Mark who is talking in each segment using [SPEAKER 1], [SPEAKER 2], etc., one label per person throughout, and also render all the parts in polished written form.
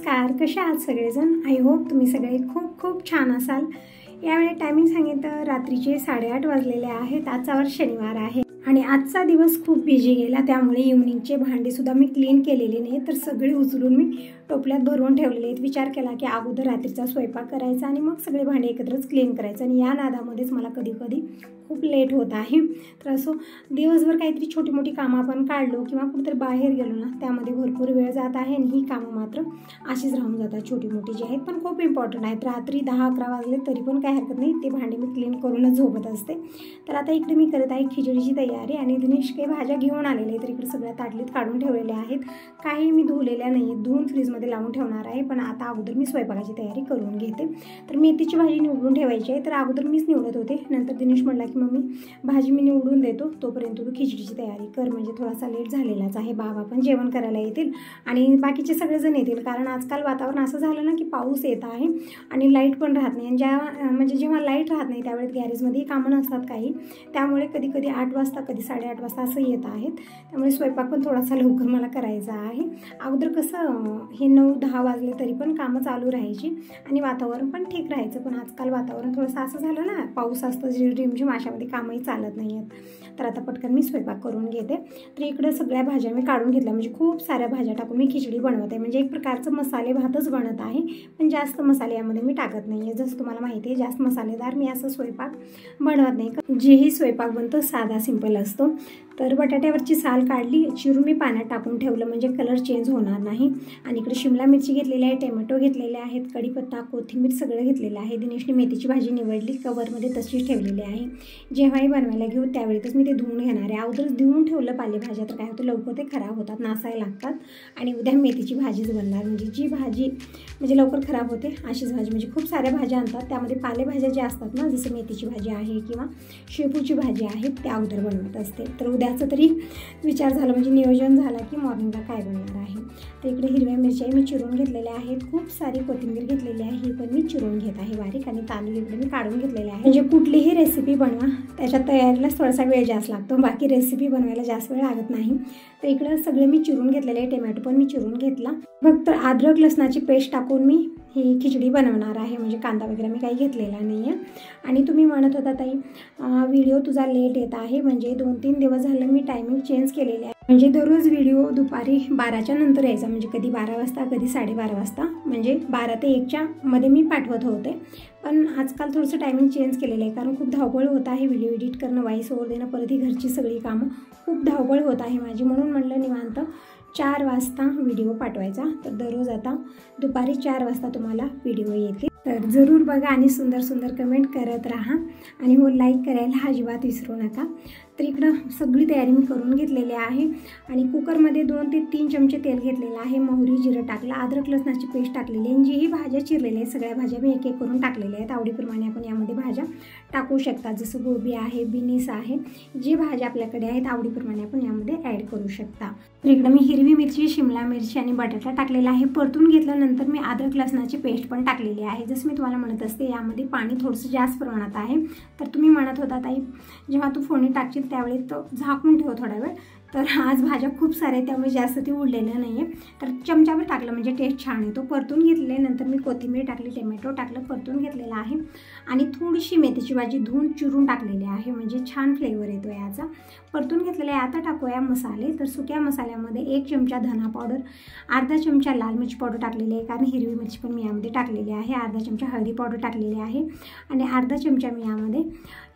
[SPEAKER 1] नमस्कार, कशा आहात सगळेजण। आय होप तुम्ही सगळे खूप खूप छान असाल। यावेळी टायमिंग सांगितलं रात्रीचे 8:30 वाजलेले आहेत। आजचा वार शनिवार आहे आणि आजचा दिवस खूप बिझी गेला, त्यामुळे इव्हनिंगचे भांडे सुद्धा मी क्लीन केलेले नाही, तर सगळे उचलून मी टोपल्यात भरवून ठेवलेले आहेत। विचार केला की अगोदर रात्रीचा स्वयंपाक करायचा आणि मग सगळे भांडे एकत्रच क्लीन करायचं, आणि या नादामध्येच मला कधी कधी खूप लेट होत आहे। तर असो दिवसभर काहीतरी छोटी मोठी कामं आपण काढलो किंवा कुठेतरी बाहेर गेलो ना, त्यामध्ये भरपूर वेळ जात आहे आणि ही कामं मात्र अशीच राहून जातात, छोटी मोठी जी आहेत पण खूप इम्पॉर्टंट आहेत। रात्री 10-11 वाजले तरी पण काही हरकत नाही, ते भांडे मी क्लीन करूनच झोपत असते। तर आता इकडे मी करत आहे खिचडीची तयारी, आणि दिनेश काही भाज्या घेऊन आलेले आहेत, तर इकडे सगळ्या ताटलीत काढून ठेवलेल्या आहेत। काही मी धुवलेल्या नाही, धुवून फ्रीजमध्ये लावून ठेवणार आहे, पण आता अगोदर मी स्वयंपाकाची तयारी करून घेते। तर मेथीची भाजी निवडून ठेवायची आहे, तर अगोदर मीच निवडत होते। नंतर दिनेश म्हटला की मम्मी भाजी मी निवडून देतो, तोपर्यंत तू खिचडीची तयारी कर, म्हणजे थोडासा लेट झालेलाच आहे। बाबा पण जेवण करायला येतील आणि बाकीचे सगळेजण येतील, कारण आजकाल वातावरण असं झालं ना की पाऊस येत आहे आणि लाईट पण राहत नाही, आणि जेव्हा लाईट राहत नाही त्यावेळेस गॅरेजमध्ये कामं नसतात काही, त्यामुळे कधी कधी 8 वाजता कधी 8:30 वाजता असं येत आहेत। त्यामुळे स्वयंपाक पण थोडासा लवकर मला करायचा आहे। अगोदर कसं हे 9-10 वाजले तरी पण कामं चालू राहायची आणि वातावरण पण ठीक राहायचं, पण आजकाल वातावरण थोडंसं असं झालं ना, पाऊस असतं रिमझिम, अशामध्ये कामही चालत नाही आहेत। तर आता पटकन मी स्वयंपाक करून घेते। तर इकडं सगळ्या भाज्या मी काढून घेतल्या, म्हणजे खूप साऱ्या भाज्या टाकून मी खिचडी बनवत आहे, म्हणजे एक प्रकारचं मसाले भातच बनत आहे, पण जास्त मसाले यामध्ये मी टाकत नाही आहे। जसं तुम्हाला माहिती आहे जास्त मसालेदार मी असं स्वयंपाक बनवत नाही, जेही स्वयंपाक बनतो साधा सिंपल असतो। तर बटाट्यावरची साल काढली, चिरून मी पाण्यात टाकून ठेवलं, म्हणजे कलर चेंज होणार नाही। आणि इकडे शिमला मिरची घेतलेली आहे, टोमॅटो घेतलेले आहेत, कढीपत्ता कोथिंबीर सगळं घेतलेलं आहे। दिनेशने मेथीची भाजी निवडली, कवरमध्ये तशीच ठेवलेली आहे। जेव्हाही बनवायला घेऊ त्यावेळेतच मी ते धुवून घेणार आहे। अगोदरच धुवून ठेवलं पालेभाज्या तर काय होतं, लवकर ते खराब होतात, नासायला लागतात, आणि उद्या मेथीची भाजीच बनणार, म्हणजे जी भाजी म्हणजे लवकर खराब होते अशीच भाजी। म्हणजे खूप साऱ्या भाज्या आणतात, त्यामध्ये पालेभाज्या ज्या असतात ना, जसं मेथीची भाजी आहे किंवा शेपूची भाजी आहे, त्या अगोदर बनवत असते। तर उद्याचं तरी विचार झाला, म्हणजे नियोजन झाला की मॉर्निंगला काय बनणार आहे। तर इकडे हिरव्या मिरच्या मी चिरून घेतलेल्या आहेत, खूप सारी कोथिंबीर घेतलेली आहे, ही पण मी चिरून घेत आहे बारीक, आणि तांदूळ इकडे मी काढून घेतलेले आहे। म्हणजे कुठलीही रेसिपी बनवा त्याच्या तयारीलाच थोडासा वेळ जास्त लागतो, बाकी रेसिपी बनवायला जास्त वेळ लागत नाही। तर इकडे सगळे मी चिरून घेतलेले आहे, टोमॅटो पण मी चिरून घेतला। फक्त अद्रक लसणाची पेस्ट टाकून मी ही खिचडी बनवणार आहे, म्हणजे कांदा वगैरे मी काही घेतलेला नाही आहे। आणि तुम्ही म्हणत होता ताई व्हिडिओ तुझा लेट येत आहे, म्हणजे 2-3 दिवस झालं मी टायमिंग चेंज केलेली आहे, म्हणजे दररोज व्हिडिओ दुपारी 12च्या नंतर यायचा, म्हणजे कधी 12 वाजता कधी 12:30 वाजता, म्हणजे 12 ते 1च्या मध्ये मी पाठवत होते। पण आजकाल थोडंसं टायमिंग चेंज केलेलं आहे, कारण खूप धावपळ होत आहे, व्हिडिओ एडिट करणं, व्हॉइस ओव्हर देणं, परत ही घरची सगळी कामं, खूप धावपळ होत आहे माझी, म्हणून म्हणलं निवांत 4 वाजता व्हिडिओ पाठवायचा। तर दररोज आता दुपारी 4 वाजता तुम्हाला व्हिडिओ येतील, तर जरूर बघा आणि सुंदर सुंदर कमेंट करत राहा, आणि हो लाईक करायला अजिबात विसरू नका। तर इकडं सगळी तयारी मी करून घेतलेली आहे, आणि कुकरमध्ये 2 ते 3 चमचे तेल घेतलेलं आहे, मोहरी जिरं टाकलं, अद्रक लसणाची पेस्ट टाकलेली आहे, जीही भाज्या चिरलेल्या आहेत सगळ्या भाज्या मी एक एक करून टाकलेल्या आहेत। आवडीप्रमाणे आपण यामध्ये भाज्या टाकू शकता, जसं गोबी आहे, बिनीस आहे, जी भाज्या आपल्याकडे आहेत आवडीप्रमाणे आपण यामध्ये ॲड करू शकता। तर इकडं मी हिरवी मिरची, शिमला मिरची आणि बटाटा टाकलेला आहे, परतून घेतल्यानंतर मी अद्रक लसणाची पेस्ट पण टाकलेली आहे। जसं मी तुम्हाला म्हणत असते यामध्ये पाणी थोडंसं जास्त प्रमाणात आहे, तर तुम्ही म्हणत होता ताई जेव्हा तू फोडणी टाकशील त्यावेळी तो झाकून ठेव थोडा वेळ, तर आज भाज्या खूप साऱ्या आहेत त्यामुळे जास्त ती उडलेलं नाही आहे, तर चमचाभर टाकलं म्हणजे टेस्ट छान येतो। परतून घेतल्यानंतर मी कोथिंबीर टाकली, टोमॅटो टाकलं, परतून घेतलेलं आहे, आणि थोडीशी मेथीची भाजी धुवून चिरून टाकलेली आहे, म्हणजे छान फ्लेवर येतो याचा। परतून घेतलेला आहे। आता टाकूया मसाले, तर सुक्या मसाल्यामध्ये 1 चमचा धना पावडर, अर्धा चमचा लाल मिरची पावडर टाकलेली आहे, कारण हिरवी मिरची पण मी यामध्ये टाकलेली आहे, अर्धा चमचा हळदी पावडर टाकलेली आहे, आणि अर्धा चमचा मी यामध्ये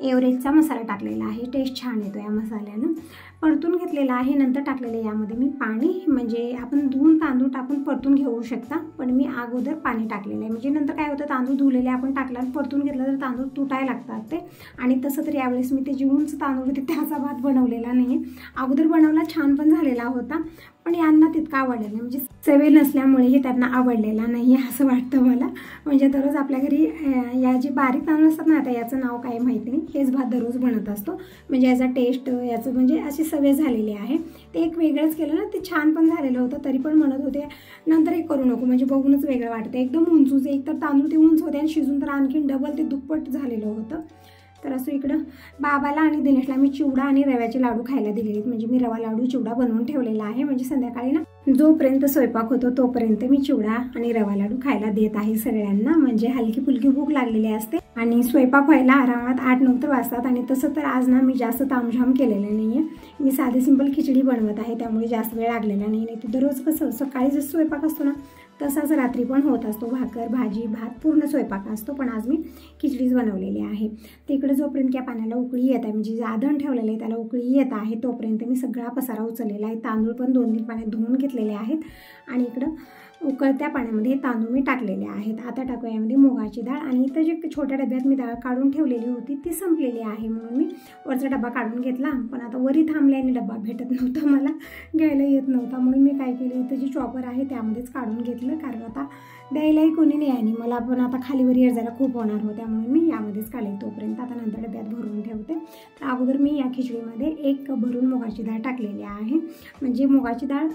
[SPEAKER 1] एव्हरेजचा मसाला टाकलेला आहे, टेस्ट छान येतो या मसाल्यानं। परतून घेतलेला आहे, नंतर टाकलेलं आहे यामध्ये मी पाणी, म्हणजे आपण धुवून तांदूळ टाकून परतून घेऊ शकता, पण मी अगोदर पाणी टाकलेलं आहे, म्हणजे नंतर काय होतं तांदूळ धुवलेले आपण टाकला आणि परतून घेतलं तर तांदूळ तुटायला लागतात ते, आणि तसं तर यावेळेस मी ते जे उंच तांदूळ होते त्याचा भात बनवलेला नाही, अगोदर बनवला छान पण झालेला होता, पण यांना तितका आवडलेला नाही, म्हणजे सवय नसल्यामुळे त्यांना आवडलेला नाही असं वाटतं मला। म्हणजे दररोज आपल्या घरी या जे बारीक तांदूळ असतात ना, आता याचं नाव काय माहिती नाही, हेच भात दररोज बनत असतो, म्हणजे याचा टेस्ट याचं म्हणजे अशी सवय झालेली आहे। ते एक वेगळंच केलं ना, ते छान पण झालेलं होतं, तरी पण म्हणत होते नंतर एक करू नको, म्हणजे बघूनच वेगळं वाटतं, एकदम उंचूच, एक तर तांदूळ ते उंच होते आणि शिजून तर आणखीन डबल ते दुप्पट झालेलं होतं। तर असं इकडं बाबाला आणि दिनेशला मी चिवडा आणि रव्याचे लाडू खायला दिलेले आहेत, म्हणजे मी रवा लाडू चिवडा बनवून ठेवलेला आहे, म्हणजे संध्याकाळी ना जोपर्यंत स्वयंपाक होतो तोपर्यंत मी चिवडा आणि रवा लाडू खायला देत आहे सगळ्यांना, म्हणजे हलकी फुलकी भूक लागलेली असते आणि स्वयंपाक व्हायला आरामात 8-9 वाजतात. आणि तसं तर आज ना मी जास्त तामझाम केलेलं नाही आहे, मी साधी सिंपल खिचडी बनवत आहे, त्यामुळे जास्त वेळ लागलेला नाही. तर दररोज कसं सकाळी जसं स्वयंपाक असतो ना तसाच रात्री पण होत असतो, भाकर भाजी भात पूर्ण स्वयंपाक असतो, पण आज मी खिचडीच बनवलेली आहे. तिकडे जोपर्यंत त्या पाण्याला उकळी येत आहे, म्हणजे जे आधण ठेवलेलं आहे त्याला उकळी येत आहे, तोपर्यंत मी सगळा पसारा उचललेला आहे. तांदूळ पण 2-3 पाण्यात धुवून घेतलेले आहेत आणि इकडं उकळत्या पाण्यामध्ये तांदूळ मी टाकलेले आहेत. आता टाकूया यामध्ये मुगाची डाळ, आणि इथं जे छोट्या डब्यात मी डाळ काढून ठेवलेली होती ती संपलेली आहे, म्हणून मी वरचा डबा काढून घेतला. पण आता वरी थांबल्याने डबा भेटत नव्हता, मला घ्यायला येत नव्हता, म्हणून मी काय केलं इथं जी चॉपर आहे त्यामध्येच काढून घेतलं, कारण आता द्यायलाही कोणी नाही आणि मला पण आता खालीवर जरा खूप होणार होतं, त्यामुळे मी यामध्येच काढले. तोपर्यंत आता नंतर डब्यात भरून ठेवते. तर अगोदर मी या खिचडीमध्ये 1 कप भरून मुगाची डाळ टाकलेली आहे. म्हणजे मुगाची डाळ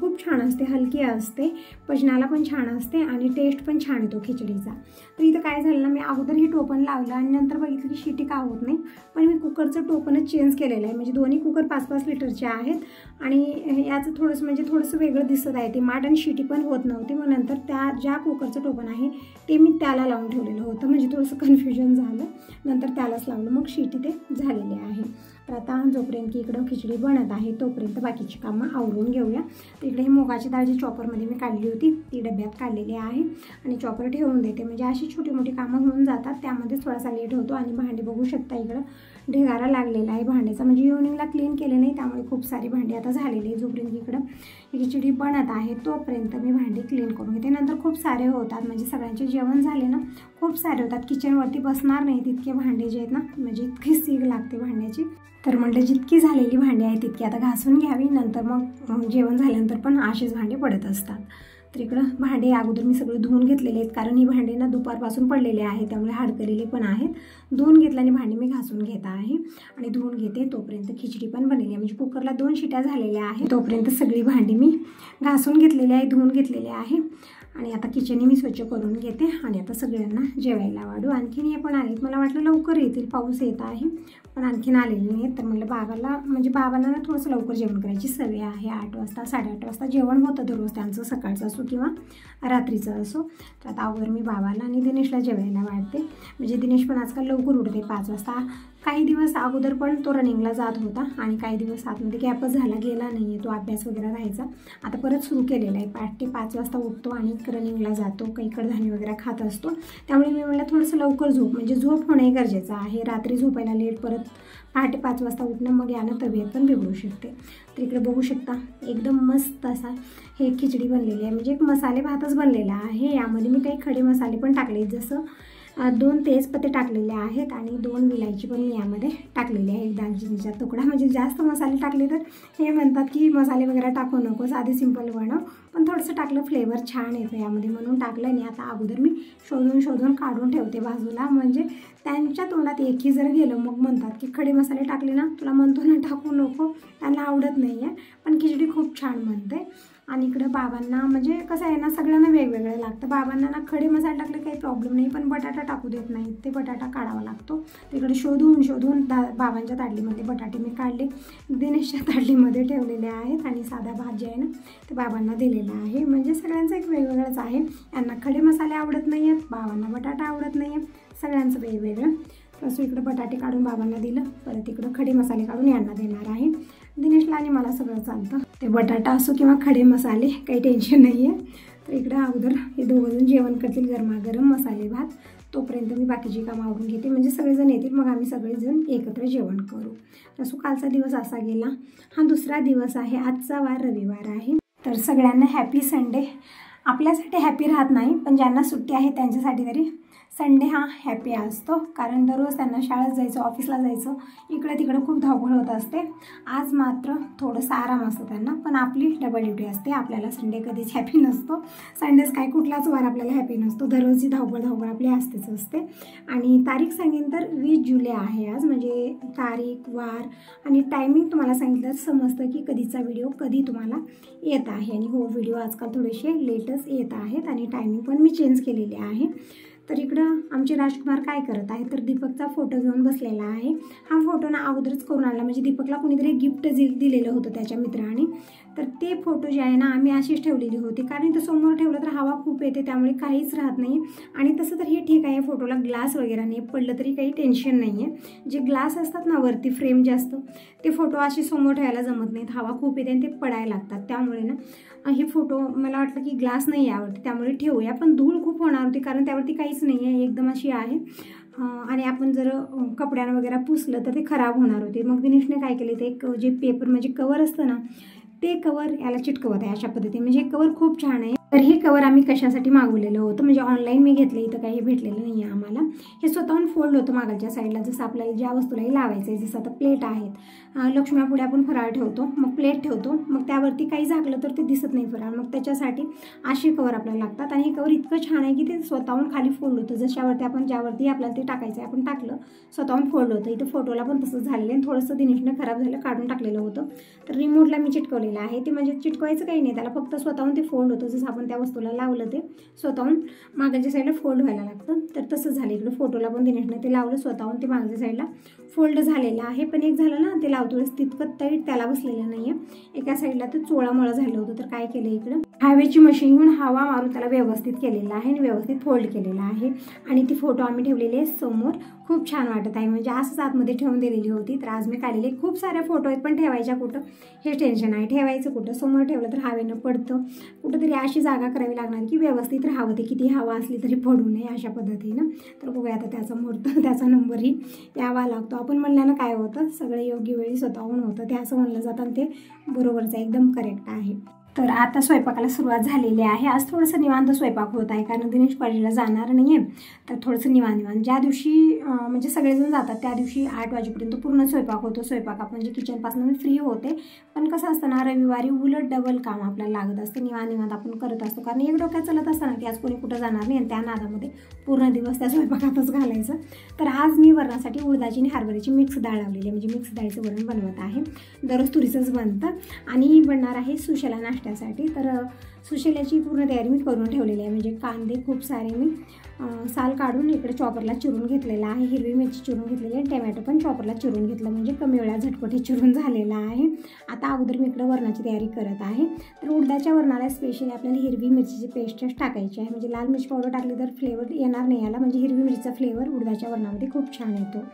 [SPEAKER 1] खूप छान असते, हलकी असते, पचनाला पण छान असते आणि टेस्ट पण छान येतो खिचडीचा. तर इथं काय झालं ना, मी अगोदर ही टोपण लावलं आणि नंतर बघितलं की शिटी का होत नाही, पण मी कुकरचं टोपणच चेंज केलेलं आहे. म्हणजे दोन्ही कुकर 5-5 लिटरचे आहेत आणि याचं थोडंसं वेगळं दिसत आहे, ते माठ आणि शिटी पण होत नव्हती. मग नंतर त्या ज्या कुकरचं टोपण आहे ते मी त्याला लावून ठेवलेलं होतं, म्हणजे थोडंसं कन्फ्युजन झालं, नंतर त्यालाच लावलं, मग शिटी ते झालेली आहे. तर आता जोपर्यंत की इकडं खिचडी बनत आहे तोपर्यंत बाकीची कामं आवरून घेऊया. तर इकडे ही मुगाची डाळ जी चॉपरमध्ये मी काढली होती ती डब्यात काढलेली आहे आणि चॉपर ठेवून देते, म्हणजे अशी छोटी मोठी कामं होऊन जातात, त्यामध्ये थोडासा लेट होतो. आणि भांडी बघू शकता इकडं ढिगारा लागलेला आहे भांड्याचा, म्हणजे इव्हनिंगला क्लीन केले नाही त्यामुळे खूप सारी भांडी आता झालेली आहे. जोपर्यंत इकडं खिचडी बनत आहे तोपर्यंत मी भांडी क्लीन करून घेते. नंतर खूप सारे होतात, म्हणजे सगळ्यांचे जेवण झाले ना खूप सारे होतात, किचनवरती बसणार नाही तितके भांडे जे आहेत ना, म्हणजे इतकी सीग लागते भांड्याची. तर म्हटलं जितकी झालेली भांडी आहे तितकी आता घासून घ्यावी, नंतर मग जेवण झाल्यानंतर पण असेच भांडे पडत असतात. तर इकडं भांडे अगोदर मी सगळे धुवून घेतलेले आहेत, कारण ही भांडे ना दुपारपासून पडलेले आहेत त्यामुळे हाडकलेले पण आहेत. धुवून घेतल्याने भांडी मी घासून घेत आहे आणि धुवून घेते. तोपर्यंत खिचडी पण बनलेली आहे, म्हणजे कुकरला 2 शिट्या झालेल्या आहेत. तोपर्यंत सगळी भांडी मी घासून घेतलेली आहे, धुवून घेतलेली आहे आणि आता किचन मी स्वच्छ करून घेते आणि आता सगळ्यांना जेवायला वाढू. आणखीन हे पण आलेत, मला वाटलं लवकर येतील, पाऊस येत आहे पण आणखीन आलेले नाही. तर म्हटलं बाबांना ना थोडंसं लवकर जेवण करायची सवय आहे, 8 वाजता 8:30 वाजता जेवण होतं दररोज त्यांचं, सकाळचं असो किंवा रात्रीचं असो. तर आता अगोदर मी बाबाला आणि दिनेशला जेवायला वाढते, म्हणजे दिनेश पण आजकाल लवकर उठते 5 वाजता. काही दिवस अगोदर पण तो रनिंगला जात होता आणि काही दिवस आतमध्ये गॅपच झाला, गेला नाही आहे तो, अभ्यास वगैरे राहायचा. आता परत सुरू केलेला आहे, 5 ते 5 वाजता उठतो आणि रनिंगला जातो, काही कडधान्य वगैरे खात असतो. त्यामुळे मी म्हटलं थोडंसं लवकर झोप, म्हणजे झोप होणंही गरजेचं आहे. रात्री झोपायला लेट, परत 5 ते 5 वाजता उठणं, मग यानं तब्येत पण बिघडू शकते. तर इकडे बघू शकता एकदम मस्त असा हे खिचडी बनलेली आहे, म्हणजे एक मसाले भातच बनलेला आहे. यामध्ये मी काही खडे मसाले पण टाकले, जसं 2 तेजपत्ते टाकलेले आहेत आणि 2 विलायची पण मी यामध्ये टाकलेली आहे, 1 दालचिनीचा तुकडा. म्हणजे जास्त मसाले टाकले तर हे म्हणतात की मसाले वगैरे टाकू नको, साधे सिंपल बनव, पण थोडंसं टाकलं फ्लेवर छान येतं यामध्ये म्हणून टाकलं. आणि आता अगोदर मी शोधून काढून ठेवते बाजूला, म्हणजे त्यांच्या तोंडात एकही जर गेलं मग म्हणतात की खडे मसाले टाकले ना, तुला म्हणतो ना टाकू नको, त्यांना आवडत नाही आहे, पण खिचडी खूप छान बनते. आणि इकडं बाबांना म्हणजे कसं आहे ना, सगळ्यांना वेगवेगळं लागतं. बाबांना ना खडे मसाले टाकले काही प्रॉब्लेम नाही, पण बटाटा टाकू देत नाही, ते बटाटा काढावा लागतो. तिकडे शोधून बाबांच्या ताटलीमध्ये बटाटे मी काढले, दिनेशच्या ताटलीमध्ये ठेवलेले आहेत आणि साधा भात जे आहे ना ते बाबांना दिलेला आहे. म्हणजे सगळ्यांचं एक वेगवेगळंच आहे, यांना खडे मसाले आवडत नाही आहेत, बाबांना बटाटा आवडत नाही आहे, सगळ्यांचं वेगवेगळं. तसं इकडं बटाटे काढून बाबांना दिलं, परत इकडं खडे मसाले काढून यांना देणार आहे. दिनेशला आणि मला सगळं चालतं, ते बटाटा असो किंवा खडे मसाले, काही टेन्शन नाही आहे. तर इकडं अगोदर हे दोघंजण जेवण करतील गरमागरम मसाले भात, तोपर्यंत मी बाकीची कामं आवरून घेते, म्हणजे सगळेजण येतील मग आम्ही सगळेजण एकत्र जेवण करू. तसं कालचा दिवस असा गेला, हा दुसरा दिवस आहे, आजचा वार रविवार आहे. तर सगळ्यांना हॅपी संडे. आपल्यासाठी हॅपी राहत नाही, पण ज्यांना सुट्टी आहे त्यांच्यासाठी तरी संडे हा हॅपी असतो, कारण दररोज त्यांना शाळेत जायचं, ऑफिसला जायचं, इकडे तिकडे खूप धावपळ होत असते. आज मात्र थोडंसं आराम असतो त्यांना, पण आपली डबल ड्युटी असते. आपल्याला संडे कधीच हॅपी नसतो, संडेच काय कुठलाच वार आपल्याला हॅपी नसतो, दररोजची धावपळ आपली असतेच असते. आणि तारीख सांगेन तर 20 जुलै आहे आज, म्हणजे तारीख, वार आणि टायमिंग तुम्हाला सांगितलं तर समजतं की कधीचा व्हिडिओ कधी तुम्हाला येत आहे. आणि हो, व्हिडिओ आजकाल थोडेसे लेटच येत आहेत आणि टायमिंग पण मी चेंज केलेली आहे. तर इकडं आमचे राजकुमार काय करत आहे तर दीपकचा फोटो घेऊन बसलेला आहे. हा फोटो ना अगोदरच करून आणला, म्हणजे दीपकला कोणीतरी गिफ्ट दिलेलं होतं त्याच्या मित्राने. तर ते फोटो जे आहे ना आम्ही अशीच ठेवलेली होती, कारण इथं समोर ठेवलं तर हवा खूप येते, त्यामुळे काहीच राहत नाही. आणि तसं तर हे ठीक आहे, फोटोला ग्लास वगैरे नाही, पडलं तरी काही टेन्शन नाही आहे. जे ग्लास असतात ना वरती फ्रेम जास्त, ते फोटो असे समोर ठेवायला जमत नाहीत, हवा खूप येते आणि ते पडायला लागतात. त्यामुळे ना हे फोटो मला वाटलं की ग्लास नाही यावरती, त्यामुळे ठेवूया. पण धूळ खूप होणार होती, कारण त्यावरती काहीच नाही आहे, एकदम अशी आहे. आणि आपण जर कपड्यानं वगैरे पुसलं तर ते खराब होणार होते. मग दिनेशने काय केले, ते एक जे पेपर म्हणजे कवर असतं ना, ते कवर याला चिटकवत आहे अशा पद्धतीने. म्हणजे हे कवर खूप छान आहे. तर हे कवर आम्ही कशासाठी मागवलेलं होतं, म्हणजे ऑनलाईन मी घेतलं, इथं काही भेटलेलं नाही आहे आम्हाला. हे स्वतःहून फोल्ड होतं मागच्या साईडला, जसं आपल्याला ज्या वस्तूलाही लावायचं आहे. जसं आता प्लेट आहेत, लक्ष्म्यापुढे आपण फराळ ठेवतो, मग प्लेट ठेवतो, मग त्यावरती काही झाकलं तर ते दिसत नाही फराळ, मग त्याच्यासाठी असे कवर आपल्याला लागतात. आणि हे कवर इतकं छान आहे की ते स्वतःहून खाली फोल्ड होतं, जशावरती आपण ज्यावरती आपल्याला ते टाकायचं आहे आपण टाकलं, स्वतःहून फोल्ड होतं. इथं फोटोला पण तसंच झालेलं आहे. थोडंसं दिनेशने खराब झालं, काढून टाकलेलं होतं. तर रिमोटला मी चिटकवलेलं आहे, ते म्हणजे चिटकवायचं काही नाही, त्याला फक्त स्वतःहून ते फोल्ड होतं. जसं आपण त्या वस्तूला लावलं ते स्वतःहून मागच्या साईडला फोल्ड व्हायला लागतं. तर तसं झालं इकडं फोटोला पण दिनेशने ते लावलं स्वतःहून, ते मागच्या साईडला फोल्ड झालेलं आहे. पण एक झालं ना, ते लावतो वेळेस तितकं टाईट त्याला बसलेलं नाही आहे. एका साईडला तर चोळामोळा झालं होतं. तर काय केलं, इकडं हवेची मशीन घेऊन हवा मारून त्याला व्यवस्थित केलेलं आहे आणि व्यवस्थित फोल्ड केलेलं आहे. आणि ती फोटो आम्ही ठेवलेली आहे समोर, खूप छान वाटत आहे, म्हणजे असंच आतमध्ये ठेवून दिलेली होती. तर आज मी काढलेले खूप साऱ्या फोटो आहेत, पण ठेवायच्या कुठं हे टेन्शन आहे. ठेवायचं कुठं, समोर ठेवलं तर हवेनं पडतं, कुठंतरी अशी जागा करावी लागणार की व्यवस्थित राहावं, ते किती हवा असली तरी पडू नये अशा पद्धतीनं. तर बघूया आता त्याचा मुहूर्त, त्याचा नंबरही यावा लागतो. आपण म्हणल्यानं काय होतं, सगळं योग्य वेळी स्वतःहून होतं, ते असं म्हणलं जातं आणि ते बरोबरच आहे, एकदम करेक्ट आहे. तर आता स्वयंपाकाला सुरुवात झालेली आहे. आज थोडंसं निवांत स्वयंपाक होत आहे, कारण दिनेश कॉलेजला जाणार नाही आहे. तर थोडंसं निवांत ज्या दिवशी म्हणजे सगळेजण जातात त्या दिवशी 8 वाजेपर्यंत पूर्ण स्वयंपाक होतो. स्वयंपाक म्हणजे किचनपासून मी फ्री होते. पण कसं असतं ना, रविवारी उलट डबल काम आपल्याला लागत असते, निवांत आपण करत असतो. कारण एक डोक्यात चालत असताना की आज कोणी कुठं जाणार नाही आणि त्या नादामध्ये पूर्ण दिवस त्या स्वयंपाकातच घालायचं. तर आज मी वरणासाठी उडदाची आणि हरभऱ्याची मिक्स डाळ लावलेली आहे, म्हणजे मिक्स डाळीचं वरण बनवत आहे. दररोज तुरीचंच बनतं. आणि बनणार आहे सुशेला नाश्त्यासाठी. तर सुशेल्याची पूर्ण तयारी मी करून ठेवलेली आहे, म्हणजे कांदे खूप सारे मी साल काढून इकडे चॉपरला चिरून घेतलेला आहे, हिरवी मिरची चिरून घेतलेली आहे, टमॅटो पण चॉपरला चिरून घेतलं, म्हणजे कमी वेळात झटपट चिरून झालेला आहे. आता अगोदर मी इकडे वरणाची तयारी करत आहे. तर उडदाच्या वरणाला स्पेशली आपल्याला हिरवी मिरचीची पेस्टच टाकायची आहे, म्हणजे लाल मिरची पावडर टाकली तर फ्लेवर येणार नाही याला, म्हणजे हिरवी मिरचीचा फ्लेवर उडदाच्या वरणामध्ये खूप छान येतो.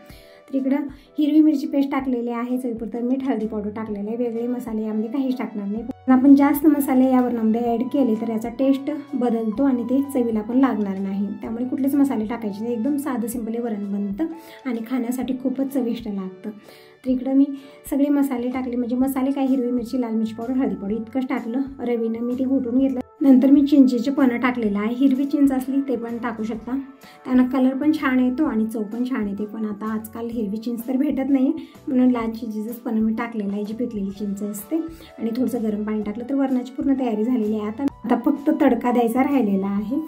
[SPEAKER 1] तर इकडं हिरवी मिरची पेस्ट टाकलेली आहे, चवीपुरतं मीठ, हळदी पावडर टाकलेलं आहे. वेगळे मसाले यामध्ये काहीच टाकणार नाही. आपण जास्त मसाले या वरणामध्ये ॲड केले तर याचा टेस्ट बदलतो आणि ते चवीला पण लागणार नाही. त्यामुळे कुठलेच मसाले टाकायचे नाही, एकदम साधं सिंपल वरण बनतं आणि खाण्यासाठी खूपच चविष्ट लागतं. तर इकडं मी सगळे मसाले टाकले, म्हणजे मसाले काय, हिरवी मिरची, लाल मिरची पावडर, हळदी पावडर इतकंच टाकलं. रवीनं मी ते घोटून घेतलं. नंतर मी चिंचेचे पन्हं टाकलेलं आहे, हिरवी चिंच असली ते पण टाकू शकता, त्यानं कलर पण छान येतो आणि चव पण छान येते. पण आता आजकाल हिरवी चिंच तर भेटत नाही, म्हणून लाल चिंचेचंच पन्हं मी टाकलेलं आहे, जी पिकलेली चिंच असते. आणि थोडंसं गरम पाणी टाकलं. तर वरणाची पूर्ण तयारी झालेली आहे. आता फक्त तडका द्यायचा राहिलेला आहे.